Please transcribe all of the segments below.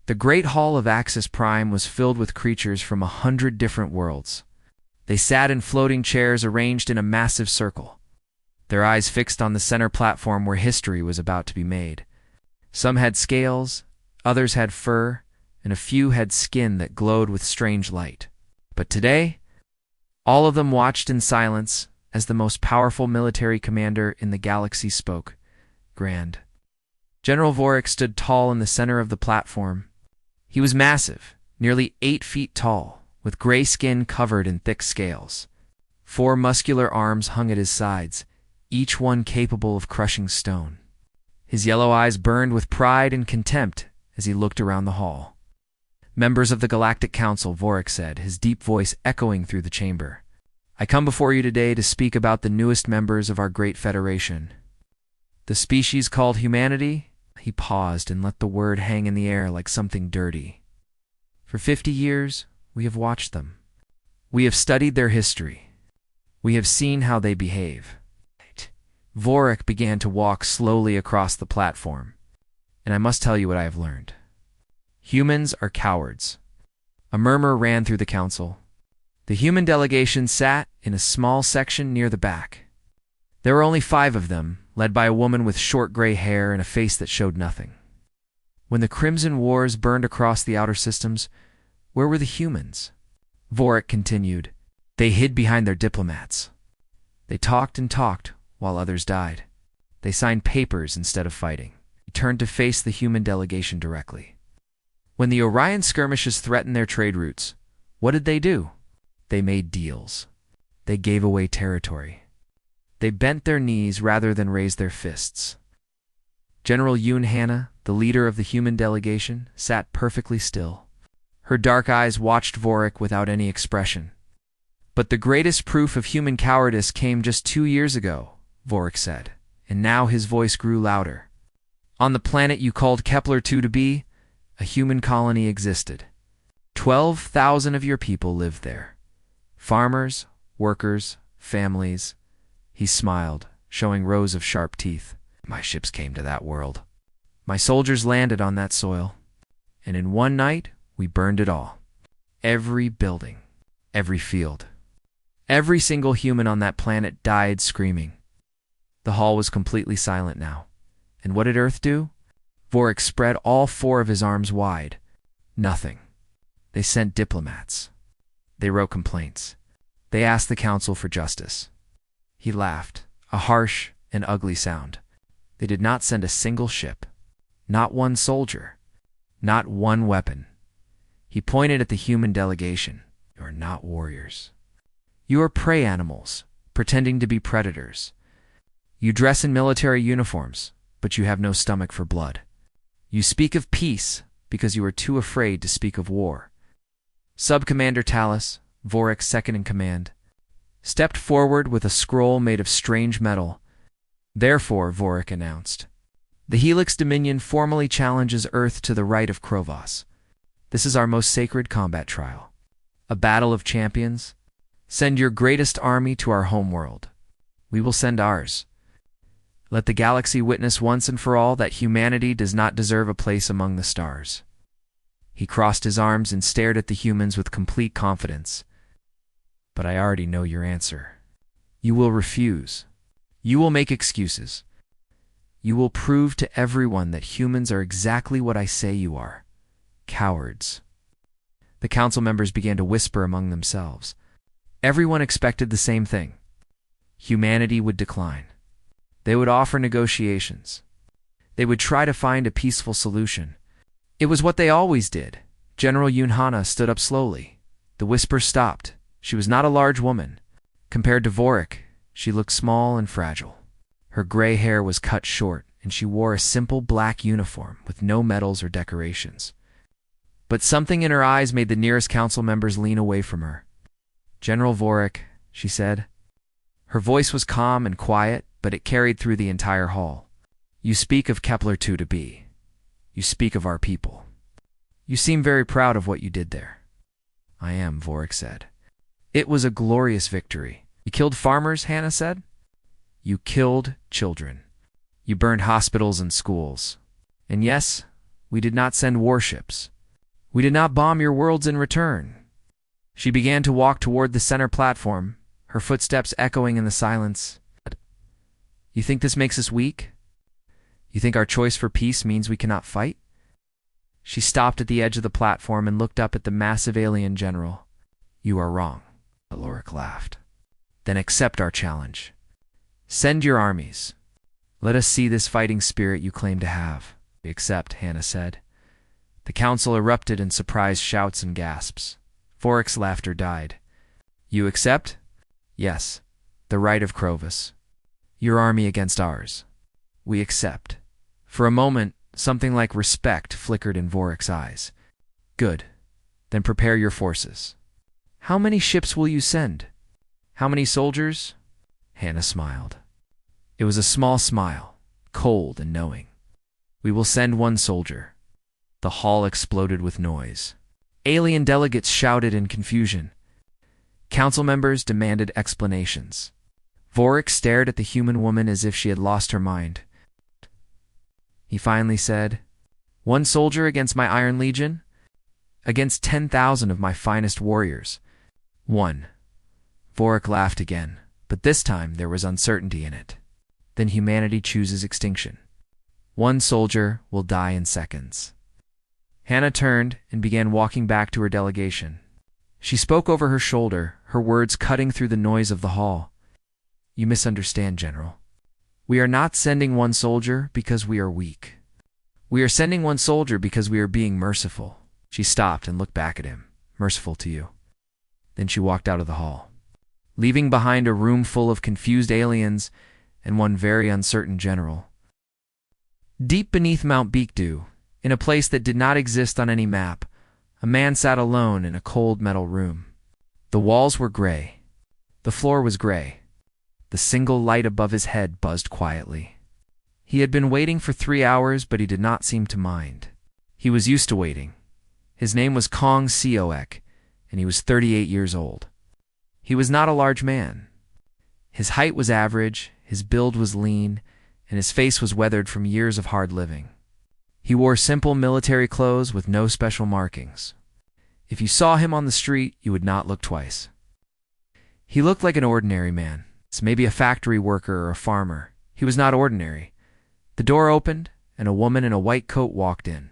The great hall of Axis Prime was filled with creatures from 100 different worlds. They sat in floating chairs arranged in a massive circle, their eyes fixed on the center platform where history was about to be made. Some had scales, others had fur, and a few had skin that glowed with strange light. But today, all of them watched in silence as the most powerful military commander in the galaxy spoke. Grand. General Vorik stood tall in the center of the platform. He was massive, nearly 8 feet tall, with gray skin covered in thick scales. 4 muscular arms hung at his sides, each one capable of crushing stone. His yellow eyes burned with pride and contempt as he looked around the hall. "Members of the Galactic Council," Vorik said, his deep voice echoing through the chamber. "I come before you today to speak about the newest members of our great federation. The species called humanity." He paused and let the word hang in the air like something dirty. "For 50 years, we have watched them. We have studied their history. We have seen how they behave." Vorik began to walk slowly across the platform. "And I must tell you what I have learned. Humans are cowards." A murmur ran through the council. The human delegation sat in a small section near the back. There were only 5 of them, led by a woman with short gray hair and a face that showed nothing. When the Crimson Wars burned across the outer systems, where were the humans? Vorik continued. They hid behind their diplomats. They talked and talked while others died. They signed papers instead of fighting. He turned to face the human delegation directly. When the Orion skirmishes threatened their trade routes, what did they do? They made deals. They gave away territory. They bent their knees rather than raised their fists. General Yoon Hannah, the leader of the human delegation, sat perfectly still. Her dark eyes watched Vorik without any expression. "But the greatest proof of human cowardice came just 2 years ago," Vorik said, and now his voice grew louder. "On the planet you called Kepler-2 to be, a human colony existed. 12,000 of your people lived there. Farmers, workers, families." He smiled, showing rows of sharp teeth. "My ships came to that world. My soldiers landed on that soil. And in one night, we burned it all. Every building, every field. Every single human on that planet died screaming." The hall was completely silent now. And what did Earth do? Vorik spread all 4 of his arms wide. Nothing. They sent diplomats. They wrote complaints. They asked the council for justice. He laughed, a harsh and ugly sound. They did not send a single ship. Not one soldier. Not one weapon. He pointed at the human delegation. "You are not warriors. You are prey animals, pretending to be predators. You dress in military uniforms, but you have no stomach for blood. You speak of peace because you are too afraid to speak of war." Sub-Commander Talus, Vorik's second-in-command, stepped forward with a scroll made of strange metal. "Therefore," Vorik announced, "the Helix Dominion formally challenges Earth to the right of Krovos. This is our most sacred combat trial. A battle of champions. Send your greatest army to our homeworld. We will send ours. Let the galaxy witness once and for all that humanity does not deserve a place among the stars." He crossed his arms and stared at the humans with complete confidence. "But I already know your answer. You will refuse. You will make excuses. You will prove to everyone that humans are exactly what I say you are. Cowards." The council members began to whisper among themselves. Everyone expected the same thing. Humanity would decline. They would offer negotiations. They would try to find a peaceful solution. It was what they always did. General Yoon Hannah stood up slowly. The whispers stopped. She was not a large woman. Compared to Vorik, she looked small and fragile. Her gray hair was cut short, and she wore a simple black uniform with no medals or decorations. But something in her eyes made the nearest council members lean away from her. "General Vorik," she said. Her voice was calm and quiet, but it carried through the entire hall. "You speak of Kepler-2 to be. You speak of our people. You seem very proud of what you did there." "I am," Vorik said. "It was a glorious victory." "You killed farmers," Hannah said. "You killed children. You burned hospitals and schools. And yes, we did not send warships. We did not bomb your worlds in return. She began to walk toward the center platform, her footsteps echoing in the silence. You think this makes us weak? You think our choice for peace means we cannot fight? She stopped at the edge of the platform and looked up at the massive alien general. You are wrong, Aloric laughed. Then accept our challenge. Send your armies. Let us see this fighting spirit you claim to have. We accept, Hannah said. The council erupted in surprised shouts and gasps. Voric's laughter died. You accept? Yes. The right of Crovus. Your army against ours. We accept. For a moment, something like respect flickered in Voric's eyes. Good. Then prepare your forces. How many ships will you send? How many soldiers? Hannah smiled. It was a small smile, cold and knowing. We will send 1 soldier. The hall exploded with noise. Alien delegates shouted in confusion. Council members demanded explanations. Voric stared at the human woman as if she had lost her mind. He finally said, 1 soldier against my Iron Legion? Against 10,000 of my finest warriors. 1. Voric laughed again, but this time there was uncertainty in it. Then humanity chooses extinction. 1 soldier will die in seconds. Hannah turned and began walking back to her delegation. She spoke over her shoulder, her words cutting through the noise of the hall. You misunderstand, General. We are not sending 1 soldier because we are weak. We are sending 1 soldier because we are being merciful. She stopped and looked back at him. Merciful to you. Then she walked out of the hall, leaving behind a room full of confused aliens and 1 very uncertain general. Deep beneath Mount Beekdew, in a place that did not exist on any map, a man sat alone in a cold metal room. The walls were gray. The floor was gray. The single light above his head buzzed quietly. He had been waiting for 3 hours, but he did not seem to mind. He was used to waiting. His name was Kong Seoek, and he was 38 years old. He was not a large man. His height was average, his build was lean, and his face was weathered from years of hard living. He wore simple military clothes with no special markings. If you saw him on the street, you would not look twice. He looked like an ordinary man, maybe a factory worker or a farmer. He was not ordinary. The door opened, and a woman in a white coat walked in.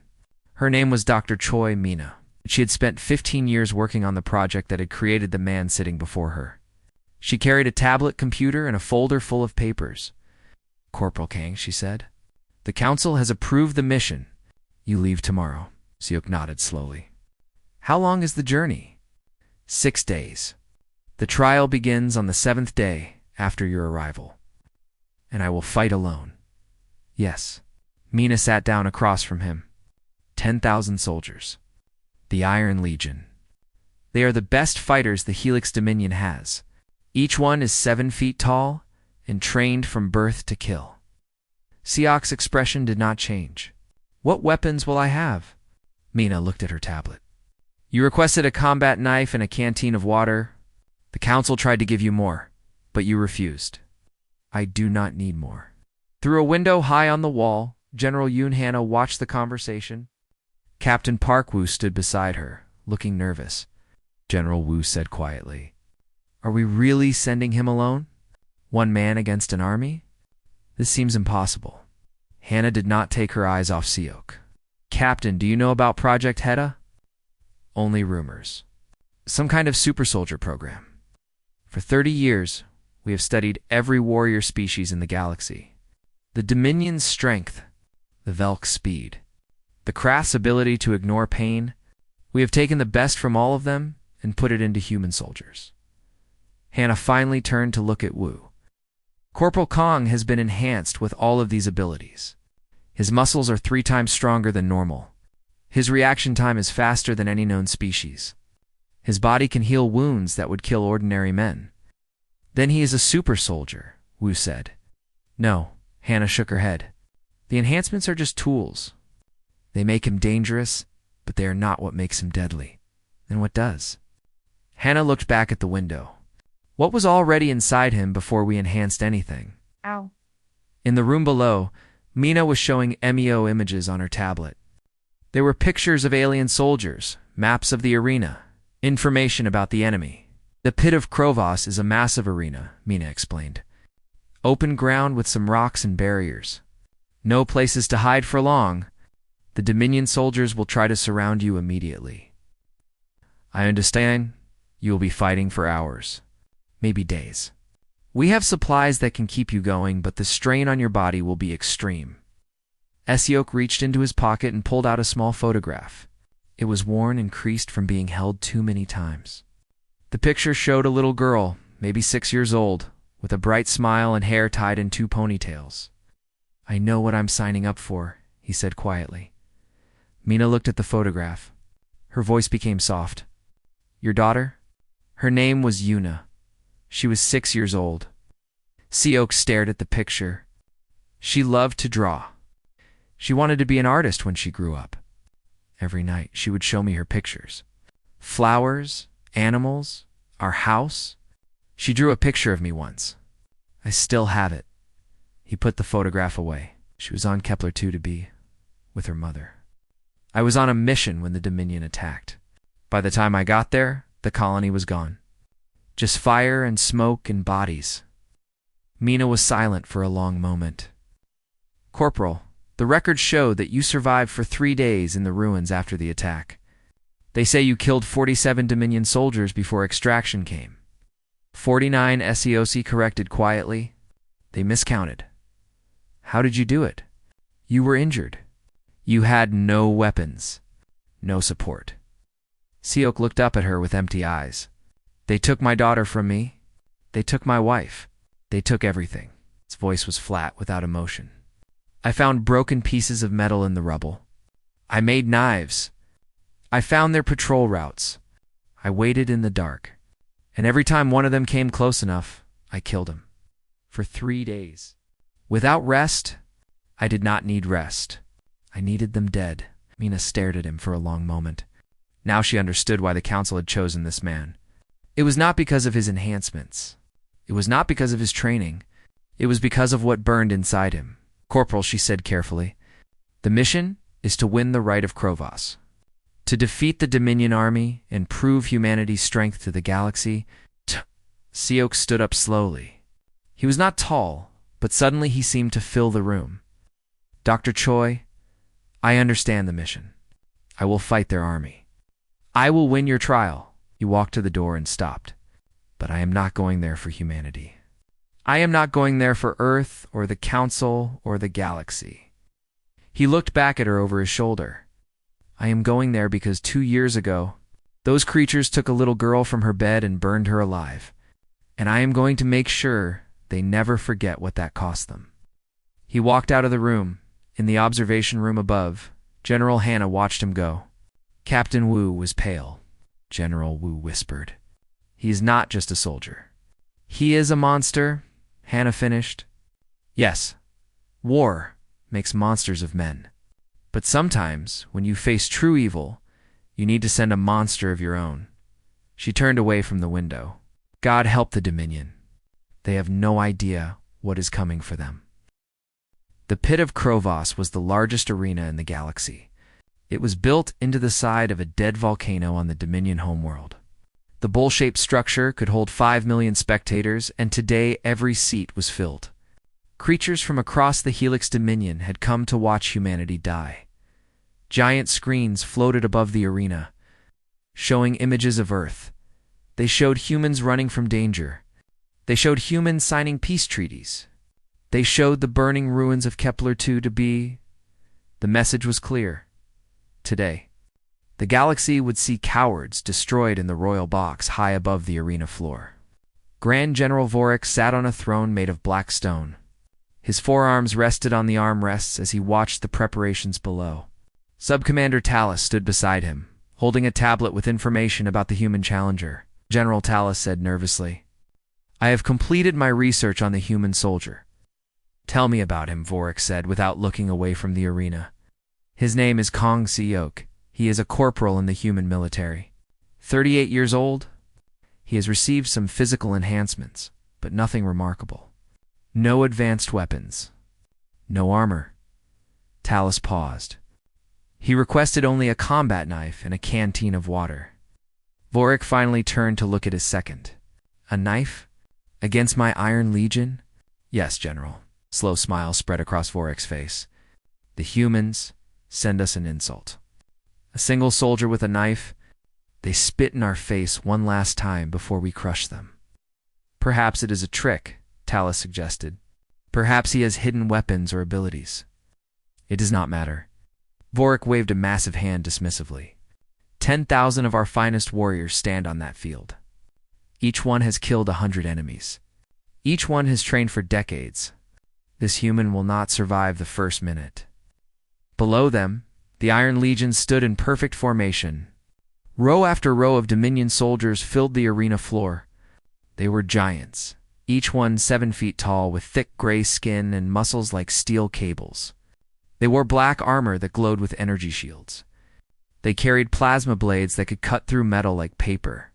Her name was Dr. Choi Mina. She had spent 15 years working on the project that had created the man sitting before her. She carried a tablet computer and a folder full of papers. Corporal Kang, she said, the council has approved the mission. You leave tomorrow. Seok nodded slowly. How long is the journey? 6 days. The trial begins on the 7th day after your arrival. And I will fight alone. Yes. Mina sat down across from him. 10,000 soldiers. The Iron Legion. They are the best fighters the Helix Dominion has. Each one is 7 feet tall and trained from birth to kill. Seok's expression did not change. What weapons will I have? Mina looked at her tablet. You requested a combat knife and a canteen of water. The council tried to give you more, but you refused. I do not need more. Through a window high on the wall, General Yoon Hannah watched the conversation. Captain Park Woo stood beside her, looking nervous. General Woo said quietly, Are we really sending him alone? 1 man against an army? This seems impossible. Hannah did not take her eyes off Seok. Captain, do you know about Project Hedda? Only rumors. Some kind of super soldier program. For 30 years, we have studied every warrior species in the galaxy. The Dominion's strength, the Velk's speed, the Krath's ability to ignore pain. We have taken the best from all of them and put it into human soldiers. Hannah finally turned to look at Wu. Corporal Kong has been enhanced with all of these abilities. His muscles are 3 times stronger than normal. His reaction time is faster than any known species. His body can heal wounds that would kill ordinary men. Then he is a super soldier, Wu said. No, Hannah shook her head. The enhancements are just tools. They make him dangerous, but they are not what makes him deadly. Then what does? Hannah looked back at the window. What was already inside him before we enhanced anything? Ow. In the room below, Mina was showing MEO images on her tablet. There were pictures of alien soldiers, maps of the arena, information about the enemy. The pit of Krovos is a massive arena, Mina explained. Open ground with some rocks and barriers. No places to hide for long. The Dominion soldiers will try to surround you immediately. I understand. You will be fighting for hours, maybe days. We have supplies that can keep you going, but the strain on your body will be extreme. Esiok reached into his pocket and pulled out a small photograph. It was worn and creased from being held too many times. The picture showed a little girl, maybe 6 years old, with a bright smile and hair tied in 2 ponytails. I know what I'm signing up for, he said quietly. Mina looked at the photograph. Her voice became soft. Your daughter? Her name was Yuna. She was 6 years old. Siok stared at the picture. She loved to draw. She wanted to be an artist when she grew up. Every night she would show me her pictures. Flowers, animals, our house. She drew a picture of me once. I still have it. He put the photograph away. She was on Kepler-2 to be with her mother. I was on a mission when the Dominion attacked. By the time I got there, the colony was gone. Just fire and smoke and bodies. Mina was silent for a long moment. Corporal, the records show that you survived for 3 days in the ruins after the attack. They say you killed 47 Dominion soldiers before extraction came. 49, SEOC corrected quietly. They miscounted. How did you do it? You were injured. You had no weapons, no support. Siok looked up at her with empty eyes. They took my daughter from me. They took my wife. They took everything. His voice was flat, without emotion. I found broken pieces of metal in the rubble. I made knives. I found their patrol routes. I waited in the dark. And every time one of them came close enough, I killed him. For 3 days. Without rest, I did not need rest. I needed them dead. Mina stared at him for a long moment. Now she understood why the council had chosen this man. It was not because of his enhancements. It was not because of his training. It was because of what burned inside him. Corporal, she said carefully, the mission is to win the right of Krovos. To defeat the Dominion army and prove humanity's strength to the galaxy. Siok stood up slowly. He was not tall, but suddenly he seemed to fill the room. Dr. Choi, I understand the mission. I will fight their army. I will win your trial. He walked to the door and stopped. But I am not going there for humanity. I am not going there for Earth or the Council or the galaxy. He looked back at her over his shoulder. I am going there because 2 years ago, those creatures took a little girl from her bed and burned her alive. And I am going to make sure they never forget what that cost them. He walked out of the room. In the observation room above, General Hannah watched him go. Captain Wu was pale. General Wu whispered. He is not just a soldier. He is a monster, Hannah finished. Yes, war makes monsters of men. But sometimes, when you face true evil, you need to send a monster of your own. She turned away from the window. God help the Dominion. They have no idea what is coming for them. The pit of Krovos was the largest arena in the galaxy. It was built into the side of a dead volcano on the Dominion homeworld. The bowl-shaped structure could hold 5 million spectators, and today every seat was filled. Creatures from across the Helix Dominion had come to watch humanity die. Giant screens floated above the arena, showing images of Earth. They showed humans running from danger. They showed humans signing peace treaties. They showed the burning ruins of Kepler-2 to be. The message was clear. Today, the galaxy would see cowards destroyed in the royal box high above the arena floor. Grand General Vorik sat on a throne made of black stone. His forearms rested on the armrests as he watched the preparations below. Subcommander Talus stood beside him, holding a tablet with information about the human challenger. General Talus said nervously, I have completed my research on the human soldier. Tell me about him, Vorik said without looking away from the arena. His name is Kong Siok. He is a corporal in the human military. 38 years old. He has received some physical enhancements, but nothing remarkable. No advanced weapons. No armor. Talus paused. He requested only a combat knife and a canteen of water. Vorik finally turned to look at his second. A knife? Against my Iron Legion? Yes, General. Slow smile spread across Vorik's face. The humans send us an insult. A single soldier with a knife, they spit in our face one last time before we crush them. Perhaps it is a trick, Talus suggested. Perhaps he has hidden weapons or abilities. It does not matter. Vorik waved a massive hand dismissively. 10,000 of our finest warriors stand on that field. Each one has killed 100 enemies. Each one has trained for decades. This human will not survive the first minute. Below them, the Iron Legion stood in perfect formation. Row after row of Dominion soldiers filled the arena floor. They were giants, each one 7 feet tall with thick gray skin and muscles like steel cables. They wore black armor that glowed with energy shields. They carried plasma blades that could cut through metal like paper.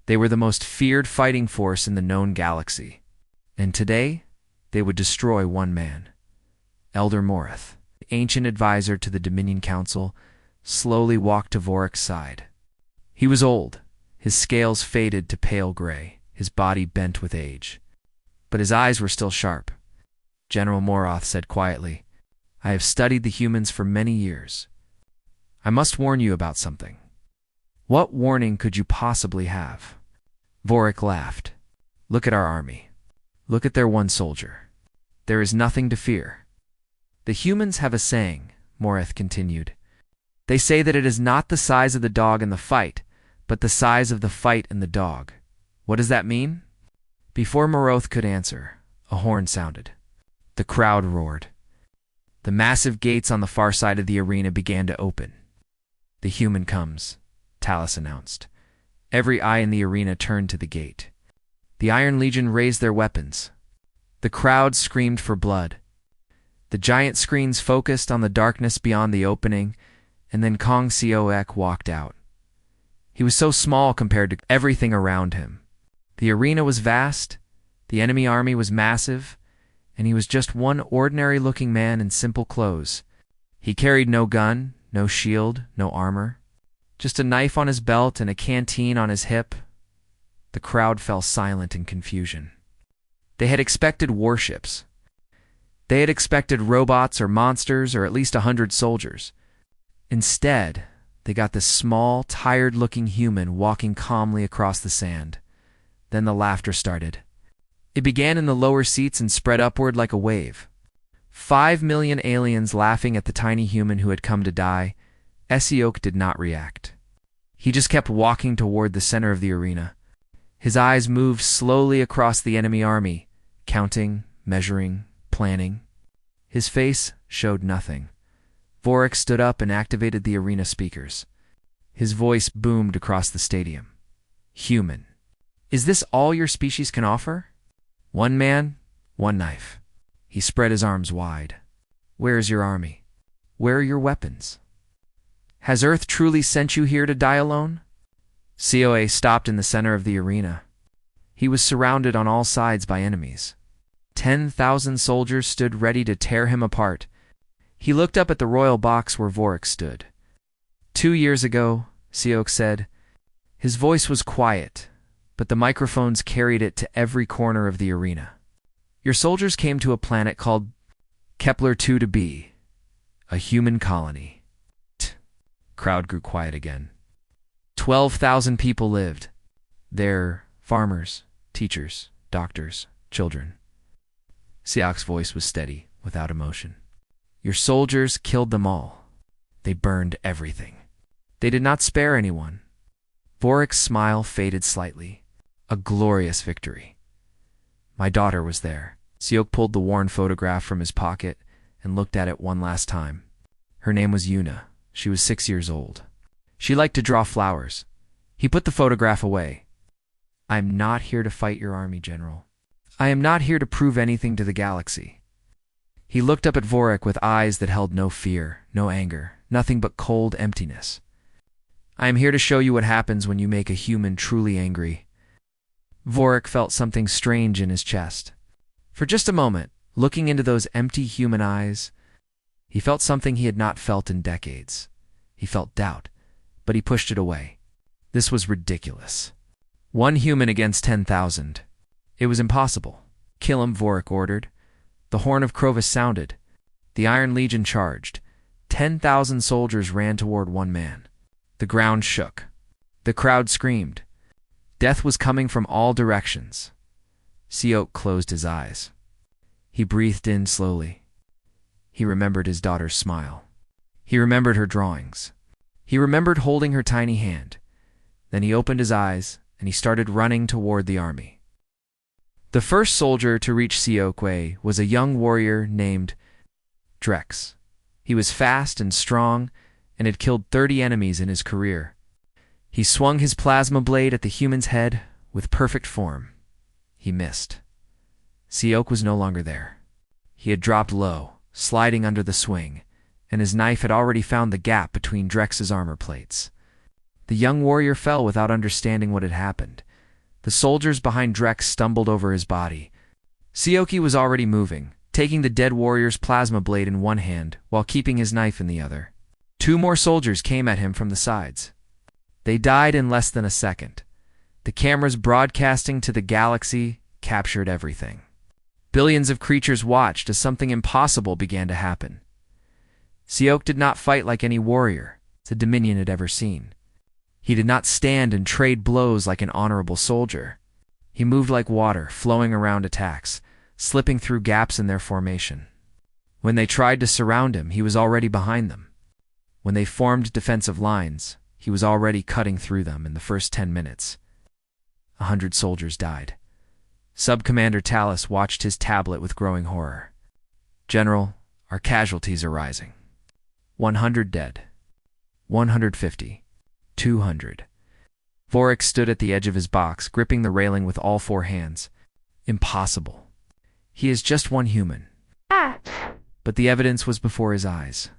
They were the most feared fighting force in the known galaxy. And today, they would destroy one man. Elder Morith, the ancient advisor to the Dominion Council, slowly walked to Vorik's side. He was old, his scales faded to pale gray, his body bent with age. But his eyes were still sharp. General Moroth said quietly, I have studied the humans for many years. I must warn you about something. What warning could you possibly have? Vorik laughed. Look at our army. Look at their one soldier. There is nothing to fear. The humans have a saying, Morith continued. They say that it is not the size of the dog in the fight, but the size of the fight in the dog. What does that mean? Before Moroth could answer, a horn sounded. The crowd roared. The massive gates on the far side of the arena began to open. The human comes, Talus announced. Every eye in the arena turned to the gate. The Iron Legion raised their weapons. The crowd screamed for blood. The giant screens focused on the darkness beyond the opening, and then Kong Seoek walked out. He was so small compared to everything around him. The arena was vast, the enemy army was massive, and he was just one ordinary-looking man in simple clothes. He carried no gun, no shield, no armor. Just a knife on his belt and a canteen on his hip. The crowd fell silent in confusion. They had expected warships. They had expected robots or monsters or at least 100 soldiers. Instead, they got this small, tired-looking human walking calmly across the sand. Then the laughter started. It began in the lower seats and spread upward like a wave. 5 million aliens laughing at the tiny human who had come to die. Seoek did not react. He just kept walking toward the center of the arena. His eyes moved slowly across the enemy army, counting, measuring, planning. His face showed nothing. Vorik stood up and activated the arena speakers. His voice boomed across the stadium. Human. Is this all your species can offer? One man, one knife. He spread his arms wide. Where is your army? Where are your weapons? Has Earth truly sent you here to die alone? COA stopped in the center of the arena. He was surrounded on all sides by enemies. 10,000 soldiers stood ready to tear him apart. He looked up at the royal box where Vorik stood. 2 years ago, Seoek said. His voice was quiet, but the microphones carried it to every corner of the arena. Your soldiers came to a planet called Kepler 2 to be a human colony. Crowd grew quiet again. 12,000 people lived. They're farmers, teachers, doctors, children. Seoek's voice was steady, without emotion. Your soldiers killed them all. They burned everything. They did not spare anyone. Vorik's smile faded slightly. A glorious victory. My daughter was there. Seoek pulled the worn photograph from his pocket and looked at it one last time. Her name was Yuna. She was 6 years old. She liked to draw flowers. He put the photograph away. I am not here to fight your army, General. I am not here to prove anything to the galaxy. He looked up at Vorik with eyes that held no fear, no anger, nothing but cold emptiness. I am here to show you what happens when you make a human truly angry. Vorik felt something strange in his chest. For just a moment, looking into those empty human eyes, He felt something he had not felt in decades. He felt doubt, but he pushed it away. This was ridiculous. 1 human against 10,000. It was impossible. Kill him, Vorik ordered. The horn of Krovis sounded. The Iron Legion charged. 10,000 soldiers ran toward one man. The ground shook. The crowd screamed. Death was coming from all directions. Siok closed his eyes. He breathed in slowly. He remembered his daughter's smile. He remembered her drawings. He remembered holding her tiny hand. Then he opened his eyes, and he started running toward the army. The first soldier to reach Siokwe was a young warrior named Drex. He was fast and strong, and had killed 30 enemies in his career. He swung his plasma blade at the human's head with perfect form. He missed. Siok was no longer there. He had dropped low, sliding under the swing, and his knife had already found the gap between Drex's armor plates. The young warrior fell without understanding what had happened. The soldiers behind Drex stumbled over his body. Sioki was already moving, taking the dead warrior's plasma blade in one hand while keeping his knife in the other. 2 more soldiers came at him from the sides. They died in less than a second. The cameras broadcasting to the galaxy captured everything. Billions of creatures watched as something impossible began to happen. Siok did not fight like any warrior the Dominion had ever seen. He did not stand and trade blows like an honorable soldier. He moved like water, flowing around attacks, slipping through gaps in their formation. When they tried to surround him, he was already behind them. When they formed defensive lines, he was already cutting through them in the first 10 minutes. 100 soldiers died. Sub-Commander Talus watched his tablet with growing horror. General, our casualties are rising. 100 dead. 150. 200. Vorik stood at the edge of his box, gripping the railing with all 4 hands. Impossible. He is just 1 human. But the evidence was before his eyes.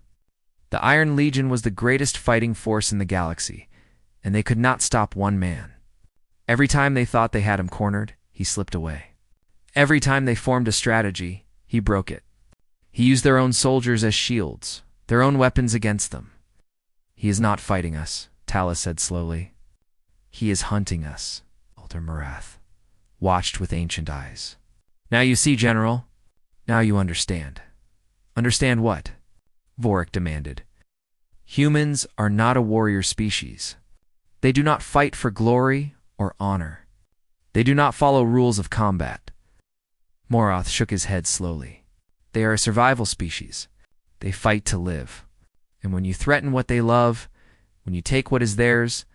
The Iron Legion was the greatest fighting force in the galaxy, and they could not stop 1 man. Every time they thought they had him cornered, he slipped away. Every time they formed a strategy, he broke it. He used their own soldiers as shields, their own weapons against them. He is not fighting us, Talus said slowly. He is hunting us, Elder Marath watched with ancient eyes. Now you see, General. Now you understand. Understand what? Vorik demanded. Humans are not a warrior species. They do not fight for glory or honor. They do not follow rules of combat. Morath shook his head slowly. They are a survival species. They fight to live. And when you threaten what they love, when you take what is theirs,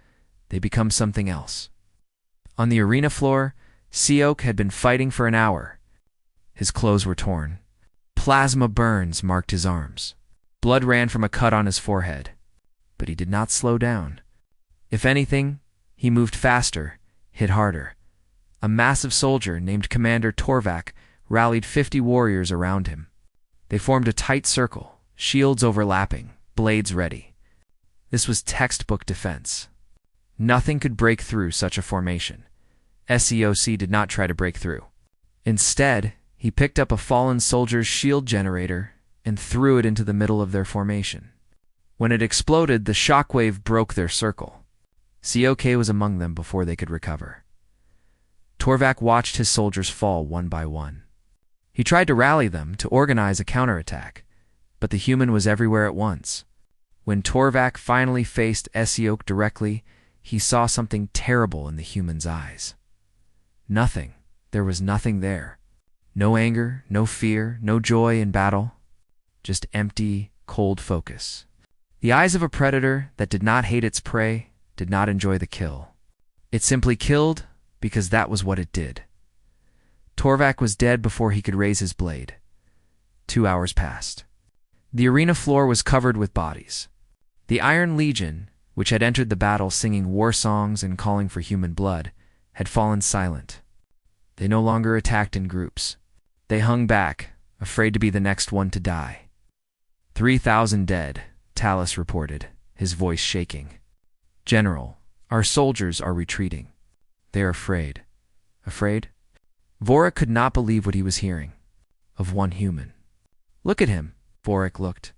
they become something else. On the arena floor, Siok had been fighting for an hour. His clothes were torn. Plasma burns marked his arms. Blood ran from a cut on his forehead. But he did not slow down. If anything, he moved faster, hit harder. A massive soldier named Commander Torvak rallied 50 warriors around him. They formed a tight circle, shields overlapping, blades ready. This was textbook defense. Nothing could break through such a formation. SEOC did not try to break through. Instead, he picked up a fallen soldier's shield generator and threw it into the middle of their formation. When it exploded, the shockwave broke their circle. Siok was among them before they could recover. Torvak watched his soldiers fall 1 by 1. He tried to rally them to organize a counterattack, but the human was everywhere at once. When Torvak finally faced Siok directly, he saw something terrible in the human's eyes. Nothing. There was nothing there. No anger, no fear, no joy in battle. Just empty, cold focus. The eyes of a predator that did not hate its prey, did not enjoy the kill. It simply killed because that was what it did. Torvak was dead before he could raise his blade. 2 hours passed. The arena floor was covered with bodies. The Iron Legion, which had entered the battle singing war songs and calling for human blood, had fallen silent. They no longer attacked in groups. They hung back, afraid to be the next one to die. 3,000 dead, Talus reported, his voice shaking. General, our soldiers are retreating. They are afraid. Afraid? Vorik could not believe what he was hearing. Of 1 human. Look at him. Vorik looked.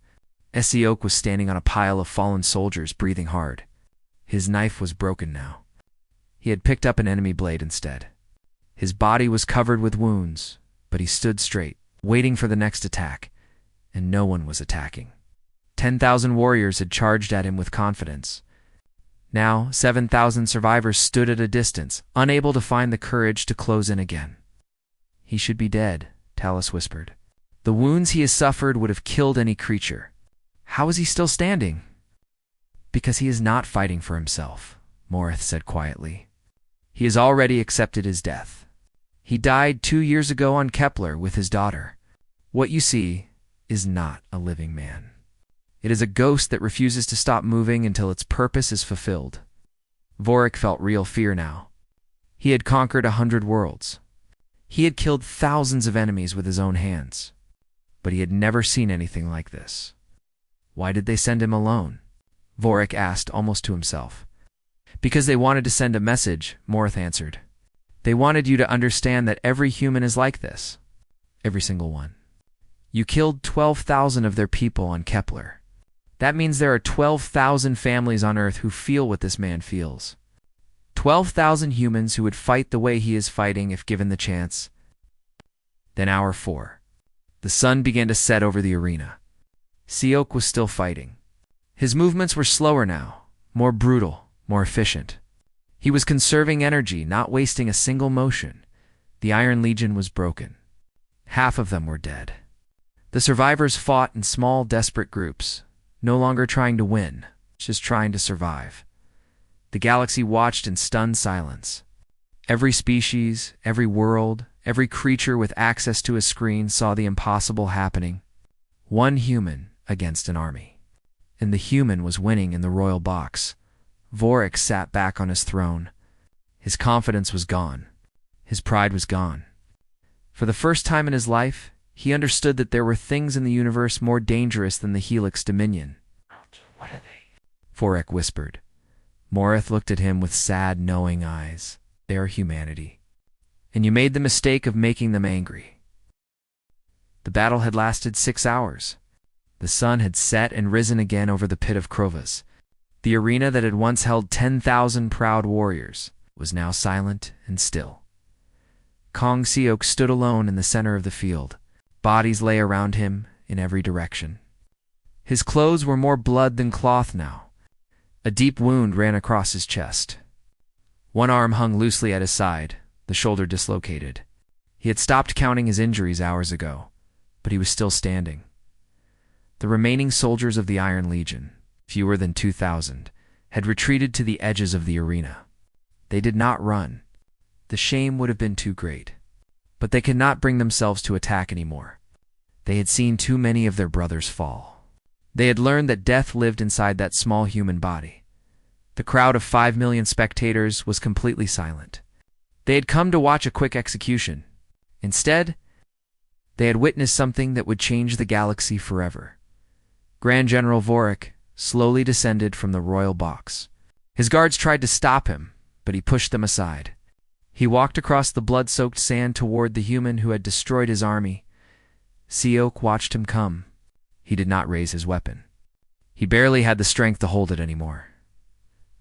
Oak was standing on a pile of fallen soldiers, breathing hard. His knife was broken now. He had picked up an enemy blade instead. His body was covered with wounds, but he stood straight, waiting for the next attack, and no one was attacking. 10,000 warriors had charged at him with confidence. Now, 7,000 survivors stood at a distance, unable to find the courage to close in again. "He should be dead," Talus whispered. "The wounds he has suffered would have killed any creature. How is he still standing?" "Because he is not fighting for himself," Morith said quietly. "He has already accepted his death. He died 2 years ago on Kepler with his daughter. What you see is not a living man. It is a ghost that refuses to stop moving until its purpose is fulfilled." Vorik felt real fear now. He had conquered 100 worlds. He had killed thousands of enemies with his own hands. But he had never seen anything like this. "Why did they send him alone?" Vorik asked, almost to himself. "Because they wanted to send a message," Morith answered. "They wanted you to understand that every human is like this. Every single one. You killed 12,000 of their people on Kepler. That means there are 12,000 families on Earth who feel what this man feels. 12,000 humans who would fight the way he is fighting if given the chance." Then Hour 4. The sun began to set over the arena. Oak was still fighting. His movements were slower now, more brutal, more efficient. He was conserving energy, not wasting a single motion. The Iron Legion was broken. Half of them were dead. The survivors fought in small, desperate groups, no longer trying to win, just trying to survive. The galaxy watched in stunned silence. Every species, every world, every creature with access to a screen saw the impossible happening. One human against an army. And the human was winning in the royal box. Vorik sat back on his throne. His confidence was gone. His pride was gone. For the first time in his life, he understood that there were things in the universe more dangerous than the Helix Dominion. "What are they?" Vorik whispered. Morith looked at him with sad, knowing eyes. "They are humanity. And you made the mistake of making them angry." The battle had lasted 6 hours. The sun had set and risen again over the pit of Krovas. The arena that had once held 10,000 proud warriors was now silent and still. Kong Seok stood alone in the center of the field. Bodies lay around him in every direction. His clothes were more blood than cloth now. A deep wound ran across his chest. One arm hung loosely at his side, the shoulder dislocated. He had stopped counting his injuries hours ago, but he was still standing. The remaining soldiers of the Iron Legion, fewer than 2,000, had retreated to the edges of the arena. They did not run. The shame would have been too great. But they could not bring themselves to attack anymore. They had seen too many of their brothers fall. They had learned that death lived inside that small human body. The crowd of 5 million spectators was completely silent. They had come to watch a quick execution. Instead, they had witnessed something that would change the galaxy forever. Grand General Vorik slowly descended from the royal box. His guards tried to stop him, but he pushed them aside. He walked across the blood-soaked sand toward the human who had destroyed his army. Seok watched him come. He did not raise his weapon. He barely had the strength to hold it anymore.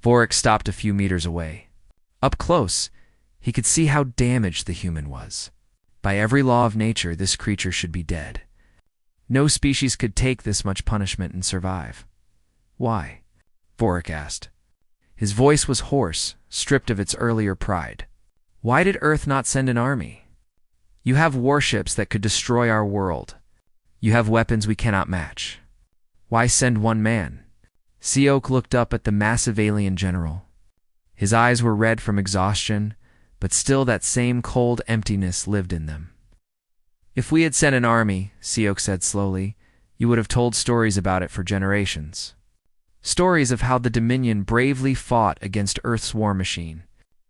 Vorik stopped a few meters away. Up close, he could see how damaged the human was. By every law of nature, this creature should be dead. No species could take this much punishment and survive. "Why?" Vorik asked. His voice was hoarse, stripped of its earlier pride. "Why did Earth not send an army? You have warships that could destroy our world. You have weapons we cannot match. Why send one man?" Seok looked up at the massive alien general. His eyes were red from exhaustion, but still that same cold emptiness lived in them. "If we had sent an army," Seok said slowly, "you would have told stories about it for generations. Stories of how the Dominion bravely fought against Earth's war machine.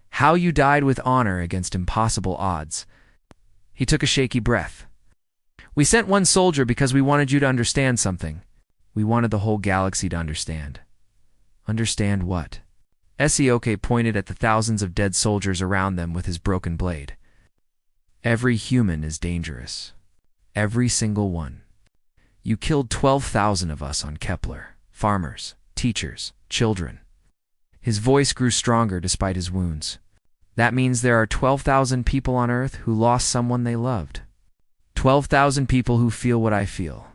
How you died with honor against impossible odds." He took a shaky breath. "We sent one soldier because we wanted you to understand something. We wanted the whole galaxy to understand." "Understand what?" Seok pointed at the thousands of dead soldiers around them with his broken blade. "Every human is dangerous. Every single one. You killed 12,000 of us on Kepler, farmers, teachers, children. His voice grew stronger despite his wounds. That means there are 12,000 people on Earth who lost someone they loved. 12,000 people who feel what I feel.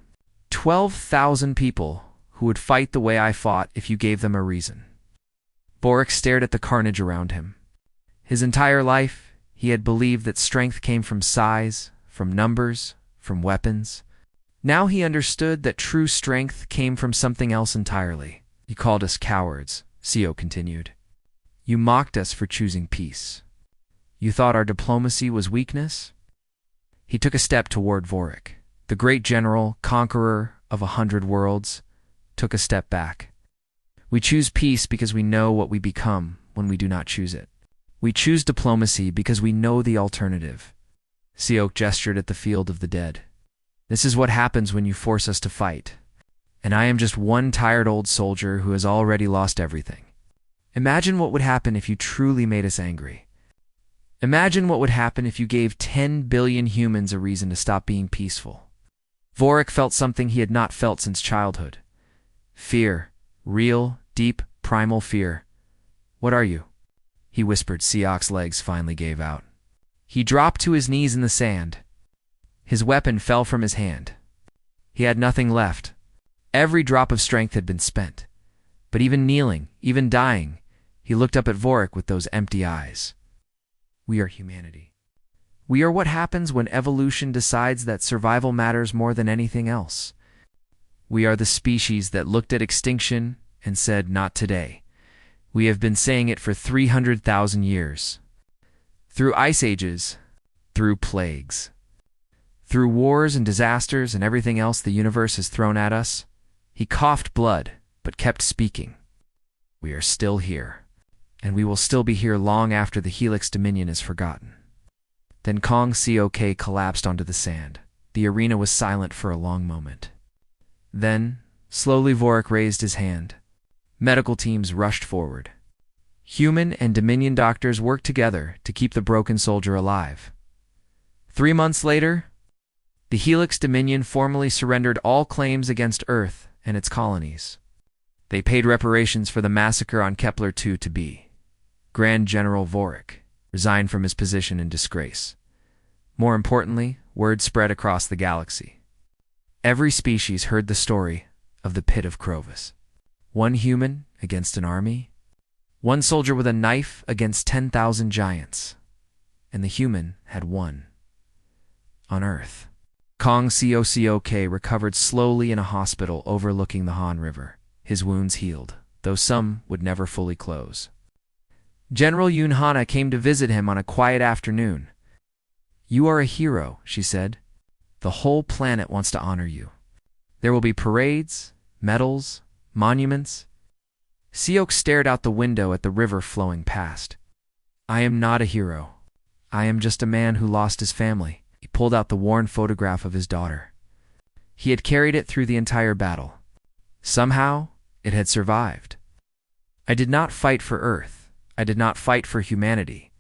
12,000 people who would fight the way I fought if you gave them a reason. Vorik stared at the carnage around him. His entire life, he had believed that strength came from size, from numbers, from weapons. Now he understood that true strength came from something else entirely. You called us cowards, Sio continued. You mocked us for choosing peace. You thought our diplomacy was weakness? He took a step toward Vorik. The great general, conqueror of 100 worlds, took a step back. We choose peace because we know what we become when we do not choose it. We choose diplomacy because we know the alternative. Siok gestured at the field of the dead. This is what happens when you force us to fight. And I am just one tired old soldier who has already lost everything. Imagine what would happen if you truly made us angry. Imagine what would happen if you gave 10 billion humans a reason to stop being peaceful. Vorik felt something he had not felt since childhood. Fear. Real, deep, primal fear. What are you? He whispered. Siok's legs finally gave out. He dropped to his knees in the sand. His weapon fell from his hand. He had nothing left. Every drop of strength had been spent. But even kneeling, even dying, he looked up at Vorik with those empty eyes. We are humanity. We are what happens when evolution decides that survival matters more than anything else. We are the species that looked at extinction and said, not today. We have been saying it for 300,000 years. Through ice ages, through plagues, through wars and disasters and everything else the universe has thrown at us, he coughed blood, but kept speaking. We are still here, and we will still be here long after the Helix Dominion is forgotten. Then Kong Cok collapsed onto the sand. The arena was silent for a long moment. Then, slowly Vorik raised his hand. Medical teams rushed forward. Human and Dominion doctors worked together to keep the broken soldier alive. 3 months later, the Helix Dominion formally surrendered all claims against Earth and its colonies. They paid reparations for the massacre on Kepler 2b. Grand General Vorik resigned from his position in disgrace. More importantly, word spread across the galaxy. Every species heard the story of the Pit of Crovus. One human against an army. One soldier with a knife against 10,000 giants. And the human had won. On Earth. Kong Cok recovered slowly in a hospital overlooking the Han River. His wounds healed, though some would never fully close. General Yun Hana came to visit him on a quiet afternoon. You are a hero, she said. The whole planet wants to honor you. There will be parades, medals, monuments. Siok stared out the window at the river flowing past. I am not a hero. I am just a man who lost his family. He pulled out the worn photograph of his daughter. He had carried it through the entire battle. Somehow, it had survived. I did not fight for Earth. I did not fight for humanity.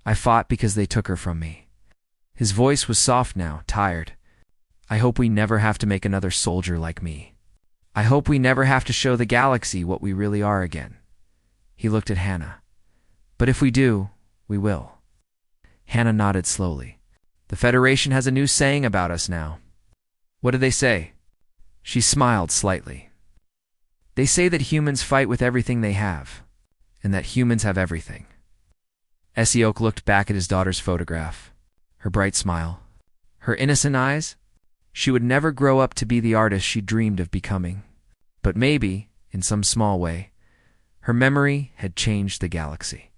I fought because they took her from me. His voice was soft now, tired. I hope we never have to make another soldier like me. I hope we never have to show the galaxy what we really are again. He looked at Hannah. But if we do, we will. Hannah nodded slowly. The Federation has a new saying about us now. What do they say? She smiled slightly. They say that humans fight with everything they have, and that humans have everything. Esiok looked back at his daughter's photograph. Her bright smile. Her innocent eyes. She would never grow up to be the artist she dreamed of becoming. But maybe, in some small way, her memory had changed the galaxy.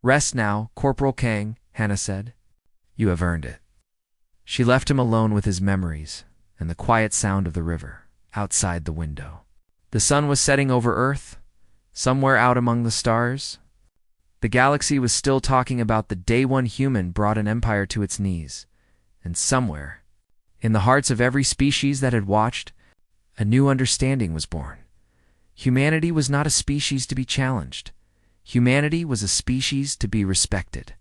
Rest now, Corporal Kang, Hannah said. You have earned it. She left him alone with his memories and the quiet sound of the river outside the window. The sun was setting over Earth, somewhere out among the stars. The galaxy was still talking about the day one human brought an empire to its knees. And somewhere, in the hearts of every species that had watched, a new understanding was born. Humanity was not a species to be challenged. Humanity was a species to be respected.